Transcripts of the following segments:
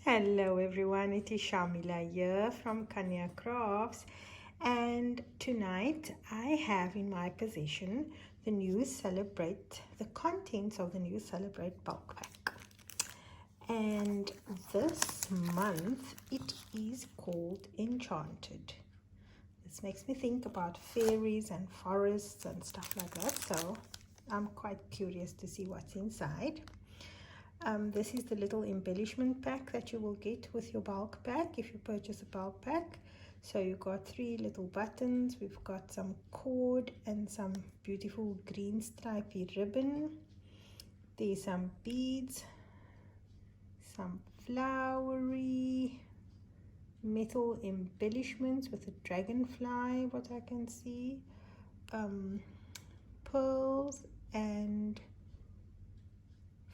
Hello everyone, it is Shamila here from Kanya Crafts, and tonight I have in my possession the contents of the new Celebr8 bulk pack. And this month it is called Enchanted. This makes me think about fairies and forests and stuff like that, so I'm quite curious to see what's inside. This is the little embellishment pack that you will get with your bulk pack if you purchase a bulk pack. So you've got 3 little buttons, we've got some cord and some beautiful green stripy ribbon. There's some beads, some flowery metal embellishments with a dragonfly, what I can see, pearls and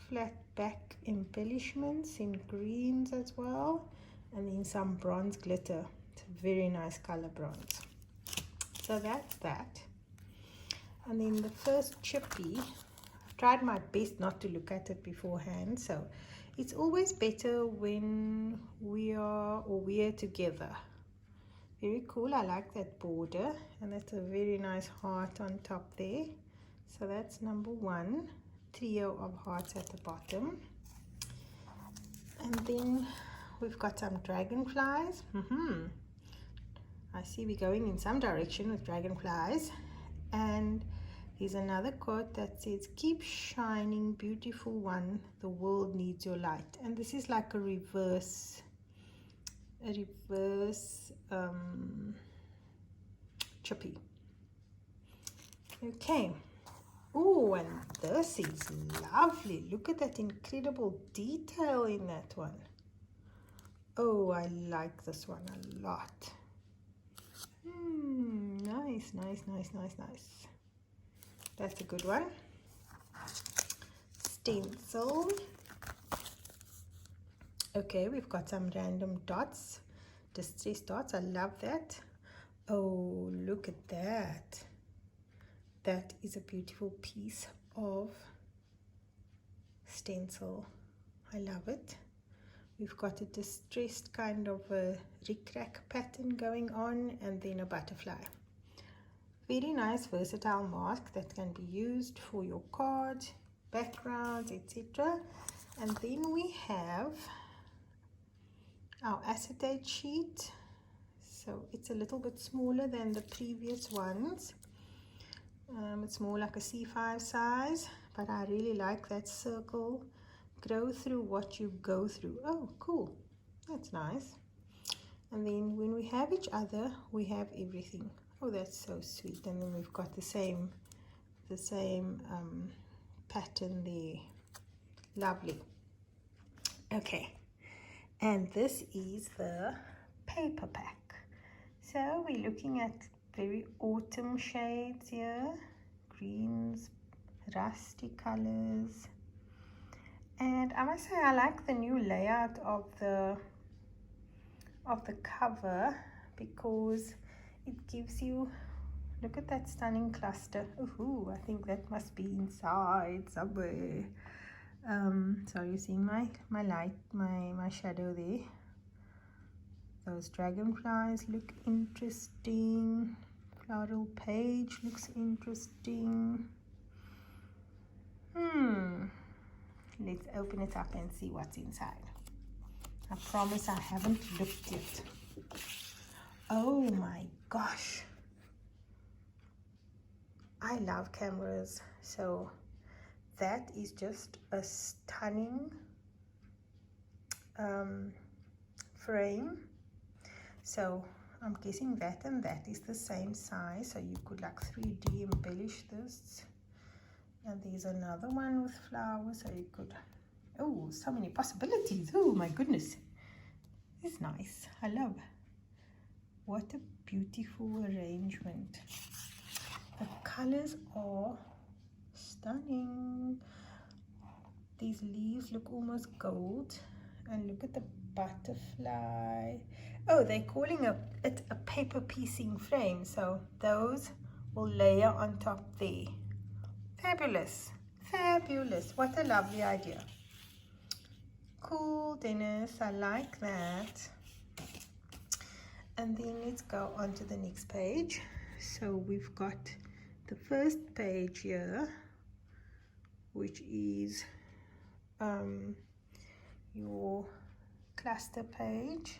flat back embellishments in greens as well, and then some bronze glitter. It's a very nice color, bronze. So that's that. And then the first chippy, I've tried my best not to look at it beforehand, so it's always better when we're together. Very cool. I like that border, and that's a very nice heart on top there. So that's number 1. Trio of hearts at the bottom, and then we've got some dragonflies. I see we're going in some direction with dragonflies, and there's another quote that says, "Keep shining, beautiful one, the world needs your light." And this is like a reverse chippy. Okay. Oh, and this is lovely. Look at that incredible detail in that one. Oh, I like this one a lot. Nice. That's a good one. Stencil. Okay, we've got some random dots, distress dots. I love that. Oh, look at that. That is a beautiful piece of stencil. I love it. We've got a distressed kind of a rick-rack pattern going on, and then a butterfly. Very nice versatile mask that can be used for your cards, backgrounds, etc. And then we have our acetate sheet. So it's a little bit smaller than the previous ones. It's more like a C5 size, but I really like that circle. Grow through what you go through. Oh, cool. That's nice. And then when we have each other, we have everything. Oh, that's so sweet. And then we've got the same pattern there. Lovely. Okay. And this is the Paperback. So we're looking at very autumn shades here, greens, rusty colors, and I must say I like the new layout of the cover, because it gives you, look at that stunning cluster. Ooh, I think that must be inside somewhere. So you're seeing my light, my shadow there. Those dragonflies look interesting. Floral page looks interesting. Let's open it up and see what's inside. I promise I haven't looked yet. Oh my gosh. I love cameras. So that is just a stunning frame. So I'm guessing that and that is the same size, so you could like 3D embellish this. And there's another one with flowers, so you could, oh, so many possibilities. Oh my goodness, it's nice. I love. What a beautiful arrangement. The colors are stunning. These leaves look almost gold, and look at the butterfly. Oh, they're calling it a paper piecing frame, so those will layer on top there. Fabulous. What a lovely idea. cool, Dennis. I like that. And then let's go on to the next page. So we've got the first page here, which is your cluster page.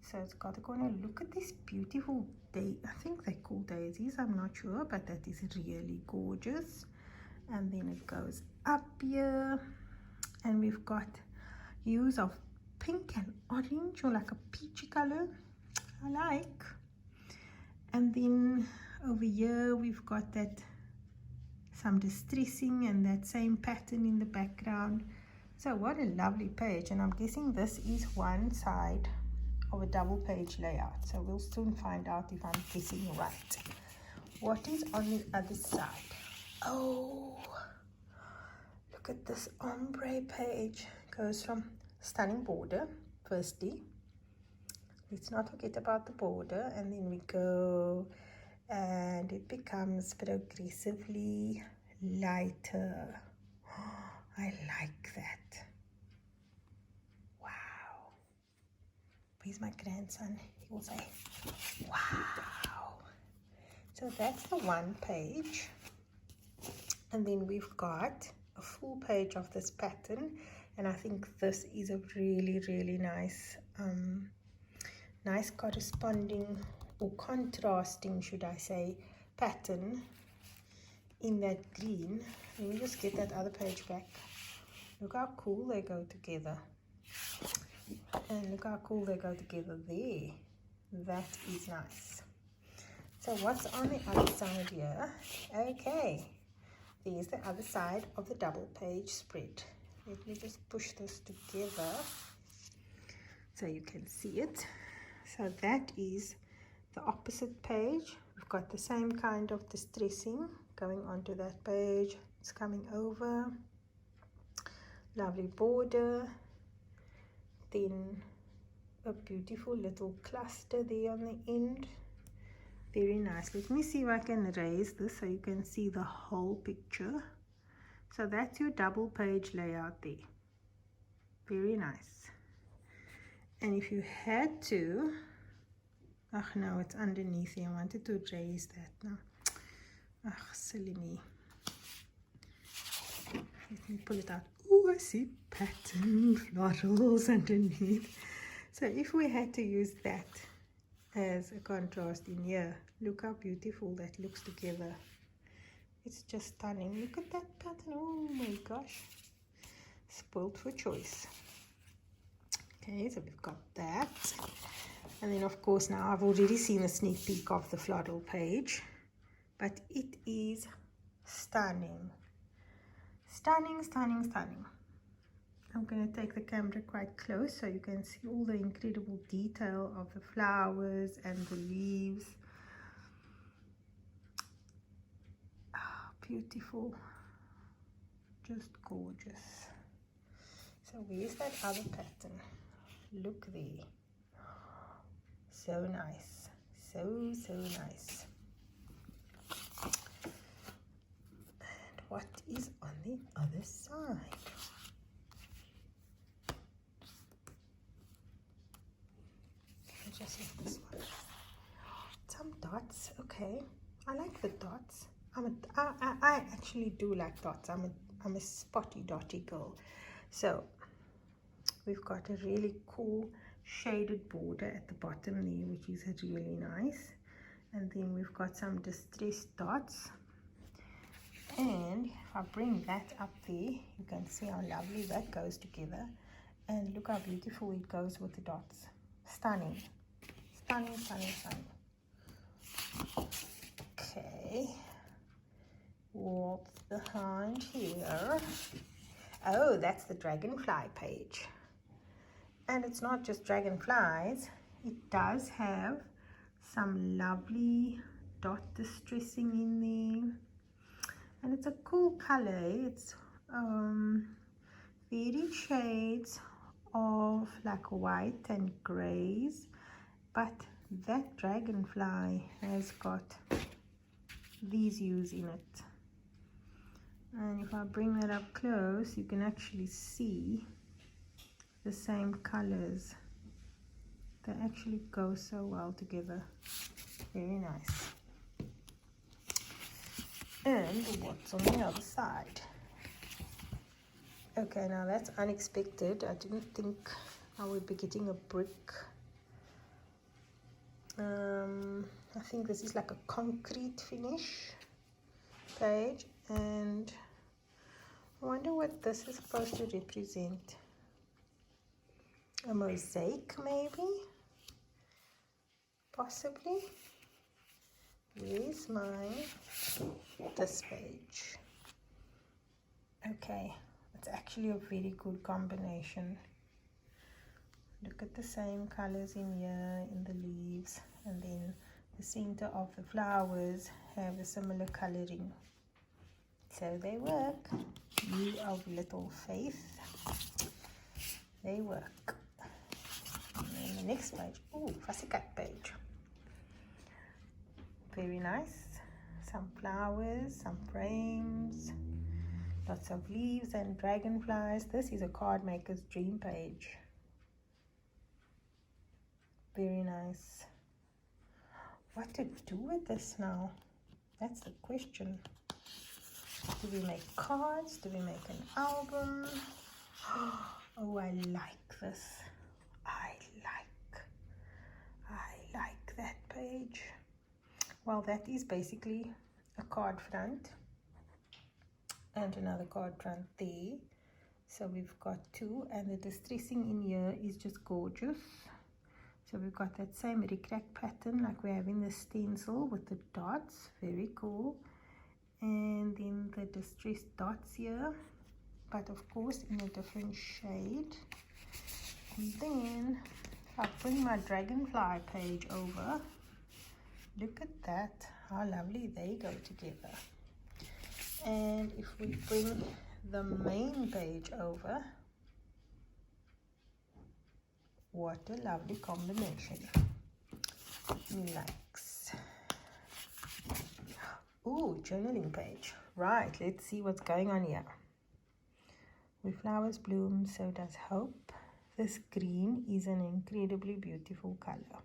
So it's got to go and look at this beautiful day. I think they're called daisies, I'm not sure, but that is really gorgeous. And then it goes up here, and we've got hues of pink and orange, or like a peachy color, I like. And then over here we've got that some distressing and that same pattern in the background. So what a lovely page, and I'm guessing this is one side of a double page layout, so we'll soon find out if I'm guessing right. What is on the other side? Oh, look at this ombre page. Goes from stunning border, firstly, let's not forget about the border, and then we go and it becomes progressively lighter. I like that. Wow. Where's my grandson? He will say, wow. So that's the one page. And then we've got a full page of this pattern. And I think this is a really, really nice, nice corresponding or contrasting, should I say, pattern in that green. Let me just get that other page back. Look how cool they go together. And look how cool they go together there. That is nice. So what's on the other side here? Okay, there's the other side of the double page spread. Let me just push this together so you can see it. So that is the opposite page. We've got the same kind of distressing going onto that page. It's coming over. Lovely border. Then a beautiful little cluster there on the end. Very nice. Let me see if I can raise this so you can see the whole picture. So that's your double page layout there. Very nice. And if you had to, oh no, it's underneath here. I wanted to raise that now. Oh, silly me. Let me pull it out. Oh, I see pattern florals underneath. So if we had to use that as a contrast in here, look how beautiful that looks together. It's just stunning. Look at that pattern. Oh my gosh. Spoiled for choice. Okay, so we've got that. And then of course now I've already seen a sneak peek of the floral page. But it is stunning. Stunning, stunning, stunning. I'm going to take the camera quite close so you can see all the incredible detail of the flowers and the leaves. Oh, beautiful. Just gorgeous. So where's that other pattern? Look there. So nice. So nice. And what is on the other side? Just like this one. Some dots. Okay, I like the dots. I actually do like dots. I'm a spotty dotty girl. So we've got a really cool shaded border at the bottom there, which is really nice. And then we've got some distressed dots. And if I bring that up there, you can see how lovely that goes together. And look how beautiful it goes with the dots. Stunning. Stunning, stunning, stunning. Okay. What's behind here? Oh, that's the Dragonfly page. And it's not just dragonflies. It does have some lovely dot distressing in there. And it's a cool color. It's varied shades of like white and grays. But that dragonfly has got these hues in it. And if I bring that up close, you can actually see the same colors. They actually go so well together. Very nice. And what's on the other side? Okay, now that's unexpected. I didn't think I would be getting a brick. I think this is like a concrete finish page, and I wonder what this is supposed to represent. A mosaic, maybe? Possibly. Where's this page? Okay, it's actually a very good combination. Look at the same colors in here, in the leaves, and then the center of the flowers have a similar coloring. So they work. You of little faith. They work. And then the next page. Ooh, fussy cut page. Very nice. Some flowers, some frames, lots of leaves and dragonflies. This is a card maker's dream page. Very nice. What to do with this now? That's the question. Do we make cards? Do we make an album? Oh, I like this. I like that page. Well, that is basically a card front and another card front there. So we've got two, and the distressing in here is just gorgeous. So we've got that same rickrack pattern like we have in the stencil with the dots. Very cool. And then the distressed dots here, but of course in a different shade. And then if I bring my dragonfly page over, look at that, how lovely they go together. And if we bring the main page over, what a lovely combination. Likes. Ooh, journaling page. Right, let's see what's going on here. Where flowers bloom, so does hope. This green is an incredibly beautiful color.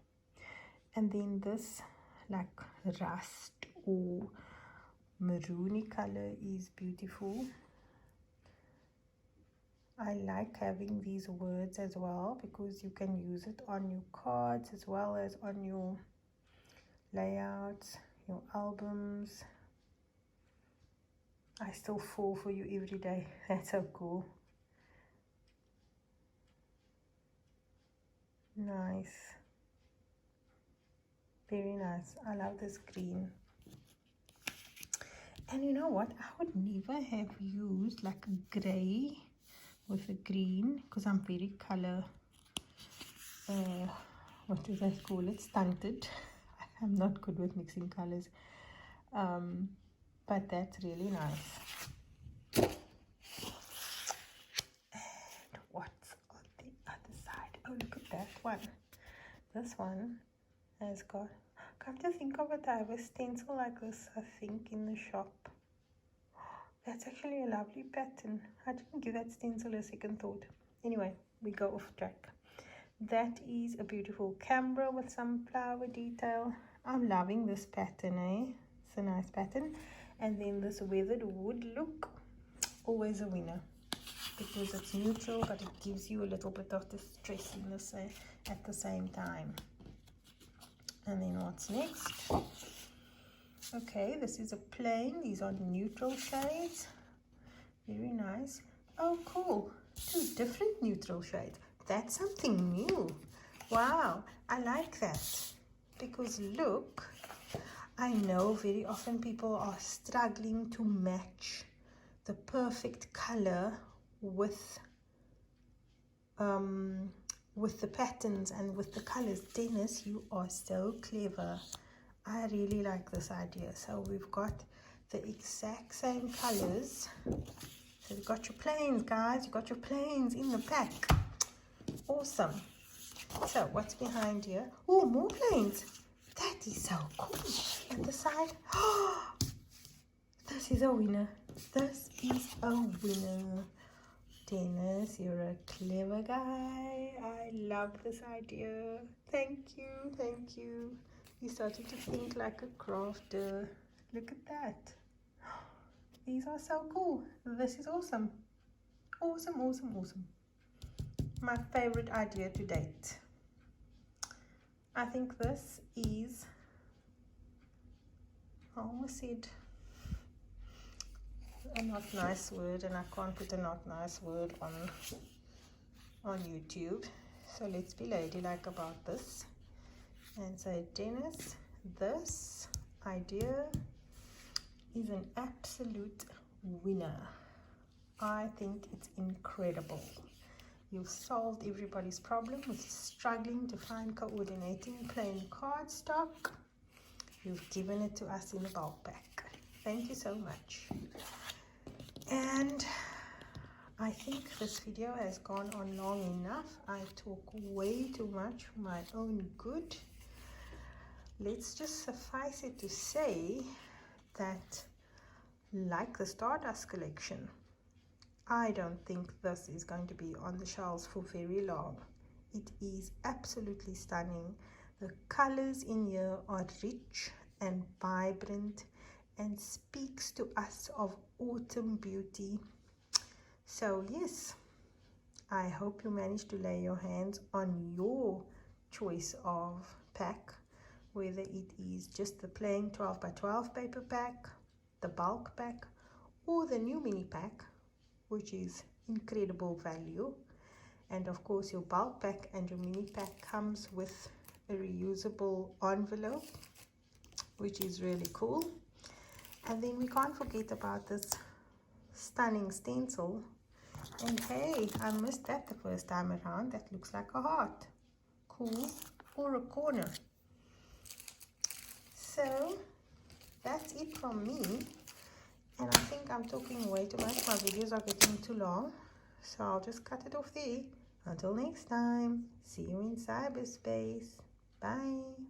And then this like rust or maroony color is beautiful. I like having these words as well because you can use it on your cards as well as on your layouts, your albums. I still fall for you every day. That's so cool. Nice. Very nice. I love this green. And you know what? I would never have used like a gray with a green because I'm very color, what do they call it? Stunted. I'm not good with mixing colors. But that's really nice. And what's on the other side? Oh, look at that one. This one has got, come to think of it, I have a stencil like this, I think, in the shop. That's actually a lovely pattern. I didn't give that stencil a second thought. Anyway, we go off track. That is a beautiful camera with some flower detail. I'm loving this pattern, eh? It's a nice pattern. And then this weathered wood look, always a winner because it's neutral, but it gives you a little bit of distress in this at the same time. And then what's next? Okay, this is a plain. These are neutral shades. Very nice. Oh, cool. 2 different neutral shades. That's something new. Wow, I like that. Because look, I know very often people are struggling to match the perfect color with the patterns and with the colors. Dennis, you are so clever. I really like this idea. So we've got the exact same colors. So you've got your plains, guys. You've got your plains in the pack. Awesome. So what's behind here? Oh, more plains. That is so cool. At the side. This is a winner. This is a winner. Dennis, you're a clever guy. I love this idea. Thank you, thank you. You're starting to think like a crafter. Look at that. These are so cool. This is awesome. Awesome, awesome, awesome. My favorite idea to date. I think this is, I almost said a not nice word, and I can't put a not nice word on YouTube. So let's be ladylike about this and say, Dennis, this idea is an absolute winner. I think it's incredible. You've solved everybody's problem with struggling to find coordinating plain cardstock. You've given it to us in a bulk pack. Thank you so much. And I think this video has gone on long enough. I talk way too much for my own good. Let's just suffice it to say that, like the Stardust collection, I don't think this is going to be on the shelves for very long. It is absolutely stunning. The colors in here are rich and vibrant and speaks to us of autumn beauty. So yes, I hope you managed to lay your hands on your choice of pack, whether it is just the plain 12 by 12 paper pack, the bulk pack, or the new mini pack, which is incredible value. And of course your bulk pack and your mini pack comes with a reusable envelope, which is really cool. And then we can't forget about this stunning stencil. And hey, I missed that the first time around. That looks like a heart. Cool. Or a corner. So that's it from me. And I think I'm talking way too much. My videos are getting too long. So I'll just cut it off there. Until next time. See you in cyberspace. Bye.